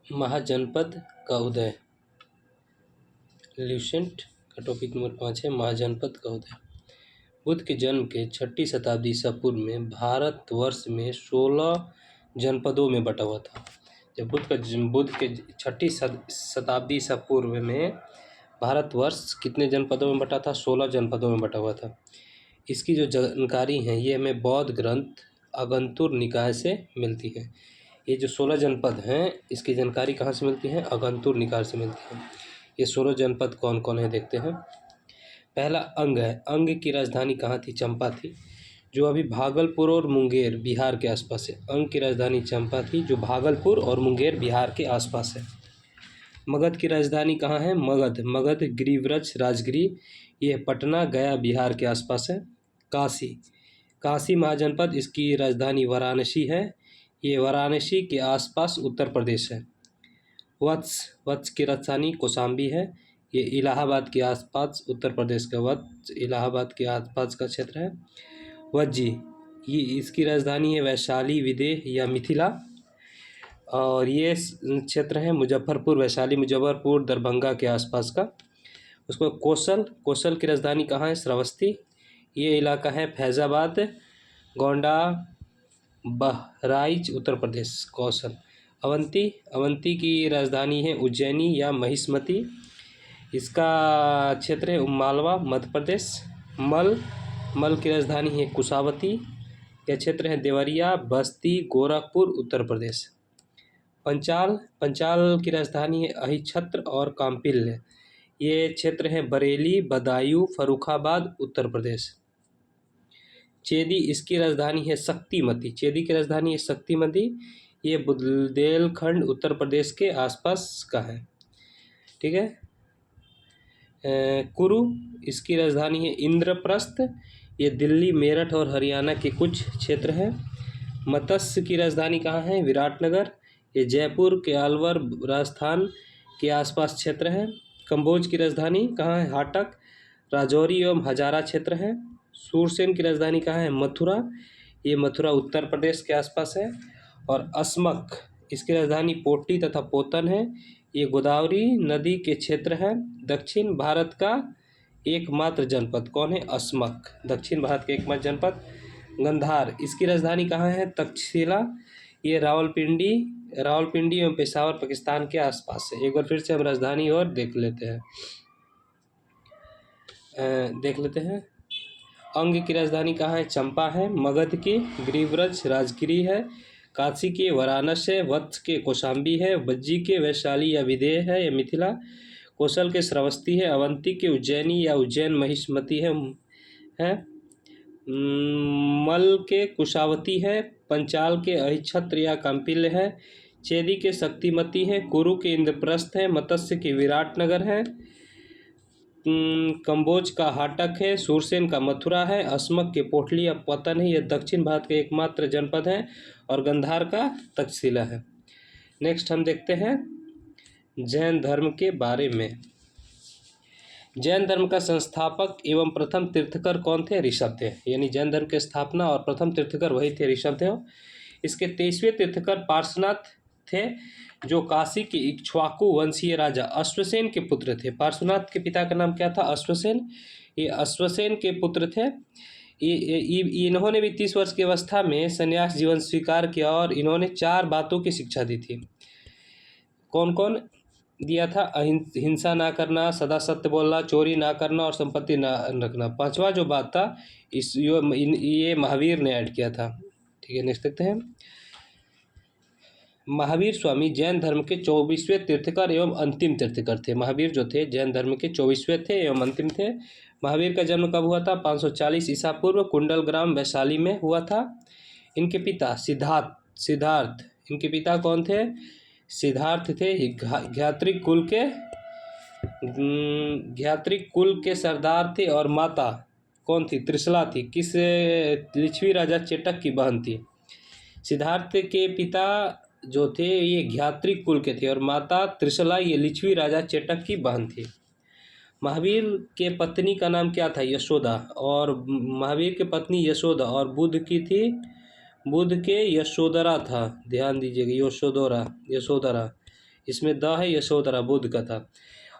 महाजनपद का उदय। ल्यूसेंट का topic number 5 है महाजनपद का उदय। बुद्ध के जन्म के 6ठी शताब्दी ईसा पूर्व में भारतवर्ष में 16 जनपदों में बटा हुआ था। जब बुद्ध के 6ठी शताब्दी ईसा पूर्व में भारतवर्ष कितने जनपदों में बटा था? 16 जनपदों में बटा हुआ था। इसकी जो जानकारी है ये हमें बौद्ध ग्रंथ अगंतुर निकाय से मिलती है। ये जो 16 जनपद हैं इसकी जानकारी कहाँ से मिलती है? अगंतुर निकाय से मिलती है। ये 16 जनपद कौन कौन है देखते हैं। पहला अंग है। अंग की राजधानी कहाँ थी? चंपा थी, जो अभी भागलपुर और मुंगेर बिहार के आसपास है। अंग की राजधानी चंपा थी जो भागलपुर और मुंगेर बिहार के आसपास है। मगध की राजधानी कहाँ है? मगध गिरिव्रज राजगिरी, ये पटना गया बिहार के आसपास है। काशी महाजनपद, इसकी राजधानी वाराणसी है, ये वाराणसी के आसपास उत्तर प्रदेश है। वत्स की राजधानी कौशाम्बी है, ये इलाहाबाद के आसपास उत्तर प्रदेश का वत्स इलाहाबाद के आसपास का क्षेत्र है। वज्जी, ये इसकी राजधानी है वैशाली विदेह या मिथिला, और ये क्षेत्र है मुजफ्फरपुर, वैशाली मुजफ्फरपुर दरभंगा के आसपास का। उसको कौशल की राजधानी कहाँ है? श्रावस्ती, ये इलाका है फैज़ाबाद गोंडा बहराइच उत्तर प्रदेश। कौशल। अवंती की राजधानी है उज्जैनी या महिष्मती, इसका क्षेत्र है मालवा मध्य प्रदेश। मल की राजधानी है कुशावती, यह क्षेत्र है देवरिया बस्ती गोरखपुर उत्तर प्रदेश। पंचाल की राजधानी है अहिच्छत्र और काम्पिल्य, ये क्षेत्र है बरेली बदायूं फर्रुखाबाद उत्तर प्रदेश। चेदी, इसकी राजधानी है शक्तिमती, ये बुंदेलखंड उत्तर प्रदेश के आसपास का है। ठीक है। कुरु, इसकी राजधानी है इंद्रप्रस्थ, ये दिल्ली मेरठ और हरियाणा के कुछ क्षेत्र हैं। मत्स्य की राजधानी कहाँ है? विराटनगर, ये जयपुर के अलवर राजस्थान के आसपास क्षेत्र है। कंबोज की राजधानी कहाँ है? हाटक, राजौरी एवं हजारा क्षेत्र है। सूरसेन की राजधानी कहाँ है? मथुरा, ये मथुरा उत्तर प्रदेश के आसपास है। और अस्मक, इसकी राजधानी पोटी तथा पोतन है, ये गोदावरी नदी के क्षेत्र है। दक्षिण भारत का एकमात्र जनपद कौन है? अस्मक, दक्षिण भारत का एकमात्र जनपद। गंधार, इसकी राजधानी कहाँ है? तक्षशिला, ये रावलपिंडी एवं पेशावर पाकिस्तान के आसपास है। एक बार फिर से हम राजधानी और देख लेते हैं। अंग की राजधानी कहाँ है? चंपा है। मगध की गिरिव्रज राजगिरी है। काशी के वाराणसी है। वत्स के कौशाम्बी है। वज्जी के वैशाली या विदेह है या मिथिला। कौशल के श्रावस्ती है। अवंती के उज्जैनी या उज्जैन महिष्मती है। मल के कुशावती है। पंचाल के अहिच्छत्र या काम्पिल्य है। चेदी के शक्तिमती है। कुरु के इंद्रप्रस्थ है। मत्स्य के विराटनगर है। कंबोज का हाटक है। सूरसेन का मथुरा है। अस्मक के पोटली या पतन है, यह दक्षिण भारत का एकमात्र जनपद है। और गंधार का तक्षशिला है। नेक्स्ट हम देखते हैं जैन धर्म के बारे में। जैन धर्म का संस्थापक एवं प्रथम तीर्थकर कौन थे? ऋषभदेव, यानी जैन धर्म की स्थापना और प्रथम तीर्थकर वही थे, ऋषभदेव। इसके 23वें तीर्थकर पार्श्वनाथ थे, जो काशी के इक्ष्वाकु वंशीय राजा अश्वसेन के पुत्र थे। पार्श्वनाथ के पिता का नाम क्या था? अश्वसेन, ये अश्वसेन के पुत्र थे। इन्होंने भी 30 वर्ष की अवस्था में संन्यास जीवन स्वीकार किया और इन्होंने 4 बातों की शिक्षा दी थी। कौन कौन दिया था? हिंसा ना करना, सदा सत्य बोलना, चोरी ना करना और संपत्ति ना रखना। 5वां जो बात था ये महावीर ने ऐड किया था। ठीक है, नेक्स्ट देखते हैं। महावीर स्वामी जैन धर्म के 24वें तीर्थकर एवं अंतिम तीर्थकर थे। महावीर जो थे जैन धर्म के 24वें थे एवं अंतिम थे। महावीर का जन्म कब हुआ था? 540 ईसा पूर्व कुंडल ग्राम वैशाली में हुआ था। इनके पिता सिद्धार्थ, इनके पिता कौन थे? सिद्धार्थ थे। घ्यात्रिक कुल के सरदार थे। और माता कौन थी? त्रिशला थी। किस लिच्छवी राजा चेटक की बहन थी। सिद्धार्थ के पिता जो थे ये घ्यात्रिक कुल के थे और माता त्रिशला ये लिच्छवी राजा चेटक की बहन थी। महावीर के पत्नी का नाम क्या था? यशोदा। और महावीर के पत्नी यशोदा और बुद्ध के यशोदरा था। ध्यान दीजिएगा, यशोदरा। इसमें द है, यशोधरा बुध का था।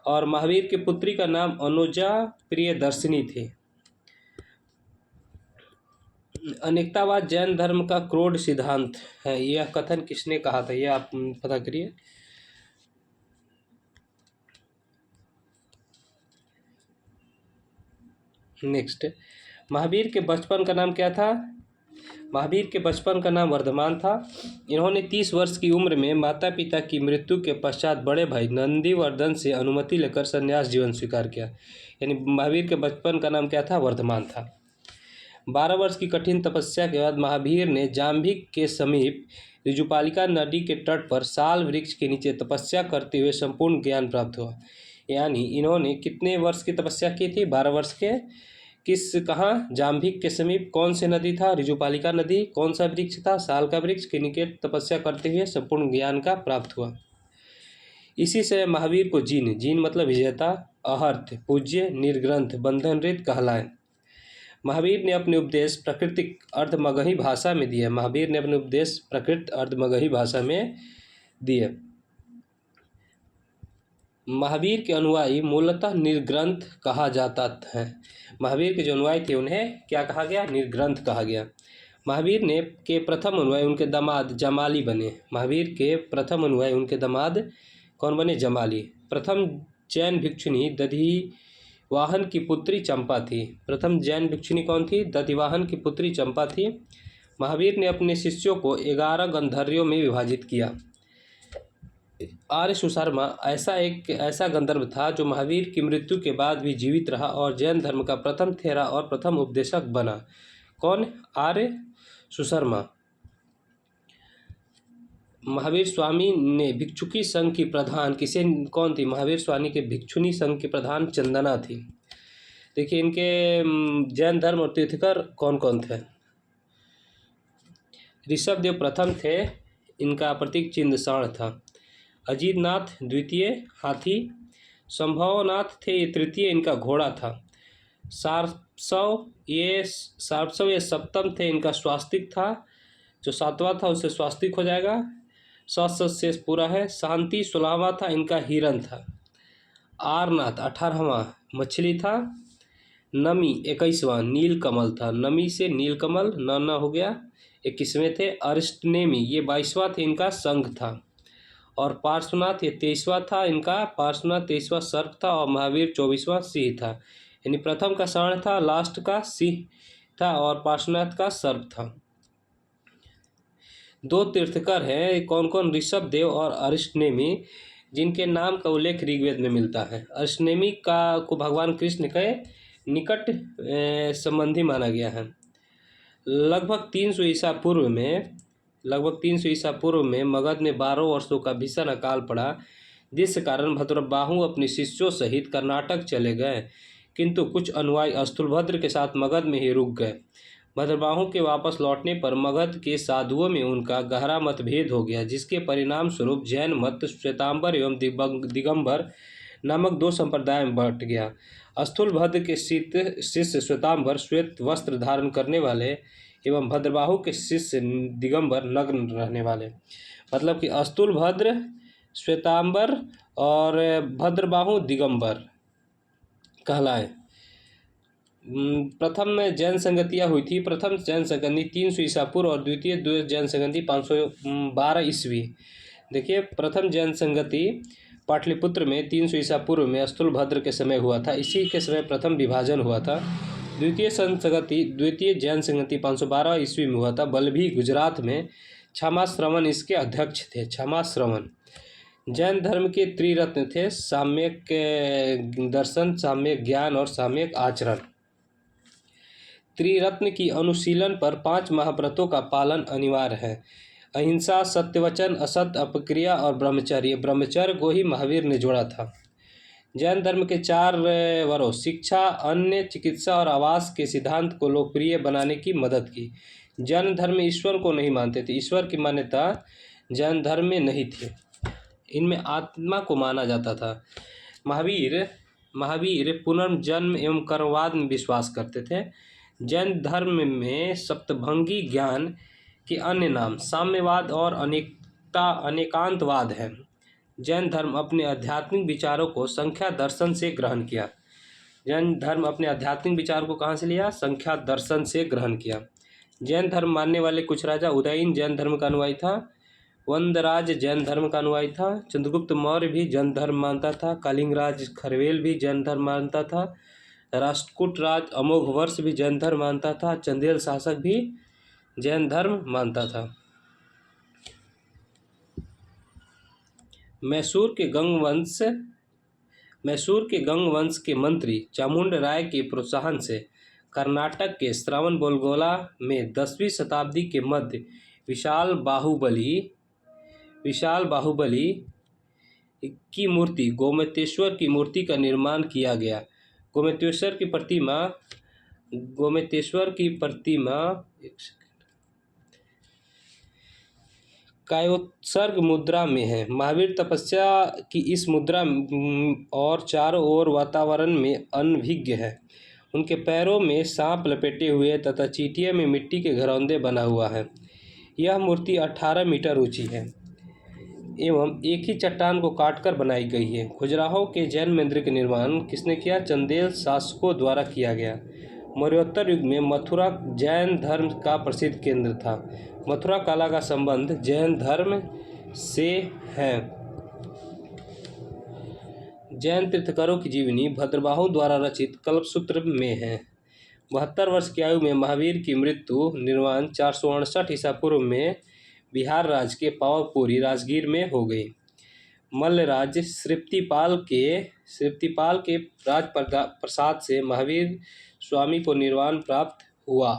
और महावीर की पुत्री का नाम अनुजा प्रियदर्शिनी थी। अनेकतावाद जैन धर्म का क्रोध सिद्धांत है, यह कथन किसने कहा था, यह आप पता करिए। नेक्स्ट, महावीर के बचपन का नाम क्या था? महावीर के बचपन का नाम वर्धमान था। इन्होंने 30 वर्ष की उम्र में माता पिता की मृत्यु के पश्चात बड़े भाई नंदीवर्धन से अनुमति लेकर संन्यास जीवन स्वीकार किया। यानी महावीर के बचपन का नाम क्या था? वर्धमान था। 12 वर्ष की कठिन तपस्या के बाद महावीर ने जाम्भिक के समीप ऋजुपालिका नदी के तट पर साल वृक्ष के नीचे तपस्या करते हुए संपूर्ण ज्ञान प्राप्त हुआ। यानी इन्होंने कितने वर्ष की तपस्या की थी? 12 वर्ष के। कहाँ? जाम्भिक के समीप। कौन सी नदी था? ऋजुपालिका नदी। कौन सा वृक्ष था? साल का वृक्ष के नीचे तपस्या करते हुए संपूर्ण ज्ञान का प्राप्त हुआ। इसी से महावीर को जीन मतलब विजेता, अहर्थ पूज्य, निर्ग्रंथ बंधनरहित कहलाए। महावीर ने अपने उपदेश प्राकृतिक अर्धमगही भाषा में दिए। महावीर ने अपने उपदेश प्राकृत अर्धमगही भाषा में दिए। महावीर के अनुयायी मूलतः निर्ग्रंथ कहा जाता है। महावीर के जो अनुयायी थे उन्हें क्या कहा गया? निर्ग्रंथ कहा गया। महावीर ने के प्रथम अनुयायी उनके दामाद जमाली बने। महावीर के प्रथम अनुयायी उनके दामाद कौन बने? जमाली। प्रथम जैन भिक्षुणी दधिवाहन की पुत्री चंपा थी। प्रथम जैन भिक्षुणी कौन थी? दधिवाहन की पुत्री चंपा थी। महावीर ने अपने शिष्यों को 11 गंधर्वों में विभाजित किया। आर्य सुशर्मा ऐसा गंधर्व था जो महावीर की मृत्यु के बाद भी जीवित रहा और जैन धर्म का प्रथम थेरा और प्रथम उपदेशक बना। कौन? आर्य सुशर्मा। महावीर स्वामी ने भिक्षुकी संघ की प्रधान कौन थी? महावीर स्वामी के भिक्षुणी संघ की प्रधान चंदना थी। देखिए इनके जैन धर्म और तीर्थकर कौन कौन थे? ऋषभदेव प्रथम थे, इनका प्रतीक चिन्ह साण था। अजीतनाथ द्वितीय, हाथी। संभवनाथ थे ये तृतीय, इनका घोड़ा था। सारस्वत ये सप्तम थे, इनका स्वास्तिक था। जो सातवां था उससे स्वास्तिक हो जाएगा। शेष पूरा है। शांति 16वां था, इनका हिरन था। आरनाथ 18वां मछली था। नमी 21वां नीलकमल था। नमी से नीलकमल न हो गया। 21वें थे। अरिष्टनेमी ये 22वां थे, इनका संघ था। और पार्श्वनाथ ये 23वां था, इनका पार्श्वनाथ 23वां सर्प था। और महावीर 24वां सिंह था। यानी प्रथम का साण था, लास्ट का सिंह था और पार्श्वनाथ का सर्प था। 2 तीर्थकर हैं, कौन कौन? ऋषभदेव और अरिष्टनेमी, जिनके नाम का उल्लेख ऋग्वेद में मिलता है। अरिष्टनेमी को भगवान कृष्ण के निकट संबंधी माना गया है। लगभग 300 ईसा पूर्व में मगध में 12 वर्षों का भीषण अकाल पड़ा, जिस कारण भद्रबाहु अपने शिष्यों सहित कर्नाटक चले गए, किंतु कुछ अनुयायी स्थूलभद्र के साथ मगध में ही रुक गए। भद्रबाहु के वापस लौटने पर मगध के साधुओं में उनका गहरा मतभेद हो गया, जिसके परिणाम स्वरूप जैन मत श्वेतांबर एवं दिगंबर नामक 2 संप्रदाय में बंट गया। स्थूलभद्र के शिष्य श्वेतांबर श्वेत वस्त्र धारण करने वाले एवं भद्रबाहु के शिष्य दिगंबर नग्न रहने वाले। मतलब कि स्थूलभद्र श्वेतांबर और भद्रबाहु दिगंबर कहलाए। प्रथम जैन संगतियाँ हुई थी। प्रथम जैन संगति 300 ईसा पूर्व और द्वितीय जैन संगति 512 ईस्वी। देखिए प्रथम जैन संगति पाटलिपुत्र में 300 ईसा पूर्व में स्थूलभद्र के समय हुआ था। इसी के समय प्रथम विभाजन हुआ था। द्वितीय जैन संगति 512 ईस्वी में हुआ था। बल्लभी गुजरात में क्षमाश्रवण इसके अध्यक्ष थे। क्षमाश्रवण जैन धर्म के त्रिरत्न थे: साम्यक दर्शन, साम्यक ज्ञान और साम्यक आचरण। त्रिरत्न की अनुशीलन पर 5 महाव्रतों का पालन अनिवार्य है: अहिंसा, सत्यवचन, असत्य, अपक्रिया और ब्रह्मचर्य। ब्रह्मचर्य को ही महावीर ने जोड़ा था। जैन धर्म के 4 वरों शिक्षा, अन्न, चिकित्सा और आवास के सिद्धांत को लोकप्रिय बनाने की मदद की। जैन धर्म में ईश्वर को नहीं मानते थे। ईश्वर की मान्यता जैन धर्म में नहीं थी। इनमें आत्मा को माना जाता था। महावीर पुनर्जन्म एवं कर्मवाद में विश्वास करते थे। जैन धर्म में सप्तभंगी ज्ञान के अन्य नाम साम्यवाद और अनेकांतवाद है। जैन धर्म अपने आध्यात्मिक विचारों को संख्या दर्शन से ग्रहण किया। जैन धर्म अपने आध्यात्मिक विचार को कहाँ से लिया? संख्या दर्शन से ग्रहण किया। जैन धर्म मानने वाले कुछ राजा: उदयन जैन धर्म का अनुयायी था, वंदराज जैन धर्म का अनुयायी था, चंद्रगुप्त मौर्य भी जैन धर्म मानता था, कलिंगराज खरवेल भी जैन धर्म मानता था, राष्ट्रकूट राज अमोघवर्ष भी जैन धर्म मानता था, चंदेल शासक भी जैन धर्म मानता था। मैसूर के गंग वंश के मंत्री चामुंड राय के प्रोत्साहन से कर्नाटक के श्रवणबेलगोला में 10वीं शताब्दी के मध्य विशाल बाहुबली की मूर्ति गोमतेश्वर की मूर्ति का निर्माण किया गया। गोमतेश्वर की प्रतिमा कायोत्सर्ग मुद्रा में है। महावीर तपस्या की इस मुद्रा और चारों ओर वातावरण में अनभिज्ञ है। उनके पैरों में सांप लपेटे हुए तथा चींटियों में मिट्टी के घरौंदे बना हुआ है। यह मूर्ति 18 मीटर ऊंची है एवं एक ही चट्टान को काटकर बनाई गई है। खजुराहो के जैन मंदिर का निर्माण किसने किया? चंदेल शासकों द्वारा किया गया। मौर्योत्तर युग में मथुरा जैन धर्म का प्रसिद्ध केंद्र था। मथुरा कला का संबंध जैन धर्म से है। जैन तीर्थंकरों की जीवनी भद्रबाहु द्वारा रचित कल्पसूत्र में है। 72 वर्ष की आयु में महावीर की मृत्यु निर्वाण 468 ईसा पूर्व में बिहार राज्य के पावापुरी राजगीर में हो गई। मल्लराज श्रीप्तिपाल के राज प्रसाद से महावीर स्वामी को निर्वाण प्राप्त हुआ।